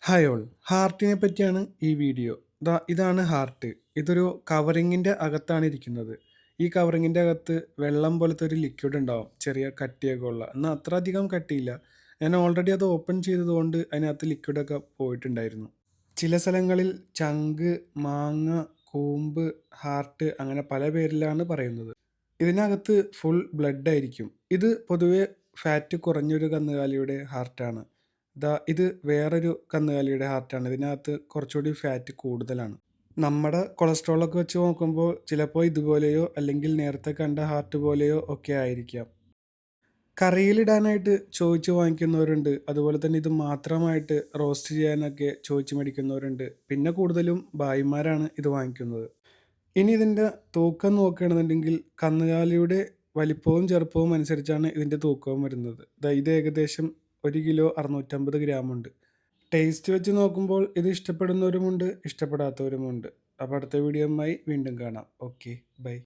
Hi all. ഹാർട്ടിനെ പറ്റിയാണ് ഈ video. ഇതാണ് ഹാർട്ട്. ഇതൊരു കവറിങ്ങിൻ്റെ അകത്താണ് ഇരിക്കുന്നത്. ഈ കവറിങ്ങിൻ്റെ അകത്ത് വെള്ളം പോലത്തെ ഒരു ലിക്വിഡ് ഉണ്ടാവും. ചെറിയ കട്ടിയൊക്കെ ഉള്ള. എന്നാൽ അത്ര അധികം കട്ടിയില്ല. ഞാൻ ഓൾറെഡി അത് ഓപ്പൺ ചെയ്തതുകൊണ്ട് അതിനകത്ത് ലിക്വിഡൊക്കെ പോയിട്ടുണ്ടായിരുന്നു. ചില സ്ഥലങ്ങളിൽ ചങ്ക്, മാങ്ങ, കൂമ്പ്, ഹാർട്ട് അങ്ങനെ പല പേരിലാണ് പറയുന്നത്. ഇതിനകത്ത് ഫുൾ ബ്ലഡ് ആയിരിക്കും. ഇത് പൊതുവെ ഫാറ്റ് കുറഞ്ഞൊരു കന്നുകാലിയുടെ ഹാർട്ടാണ്. ഇത് വേറൊരു കന്നുകാലിയുടെ ഹാർട്ടാണ്. ഇതിനകത്ത് കുറച്ചുകൂടി ഫാറ്റ് കൂടുതലാണ്. നമ്മുടെ കൊളസ്ട്രോളൊക്കെ വെച്ച് നോക്കുമ്പോൾ ചിലപ്പോൾ ഇതുപോലെയോ അല്ലെങ്കിൽ നേരത്തെ കണ്ട ഹാർട്ട് പോലെയോ ഒക്കെ ആയിരിക്കാം. കറിയിലിടാനായിട്ട് ചോദിച്ച് വാങ്ങിക്കുന്നവരുണ്ട്. അതുപോലെ തന്നെ ഇത് മാത്രമായിട്ട് റോസ്റ്റ് ചെയ്യാനൊക്കെ ചോദിച്ച് മേടിക്കുന്നവരുണ്ട്. പിന്നെ കൂടുതലും ഭായിമാരാണ് ഇത് വാങ്ങിക്കുന്നത്. ഇനി ഇതിൻ്റെ തൂക്കം നോക്കുകയാണെന്നുണ്ടെങ്കിൽ കന്നുകാലിയുടെ വലിപ്പവും ചെറുപ്പവും അനുസരിച്ചാണ് ഇതിൻ്റെ തൂക്കവും വരുന്നത്. ഇത് ഏകദേശം 1 കിലോ 650 ഗ്രാമുണ്ട്. ടേസ്റ്റ് വെച്ച് നോക്കുമ്പോൾ ഇത് ഇഷ്ടപ്പെടുന്നവരുമുണ്ട്, ഇഷ്ടപ്പെടാത്തവരുമുണ്ട്. അപ്പോൾ അടുത്ത വീഡിയോയുമായി വീണ്ടും കാണാം. Okay, by.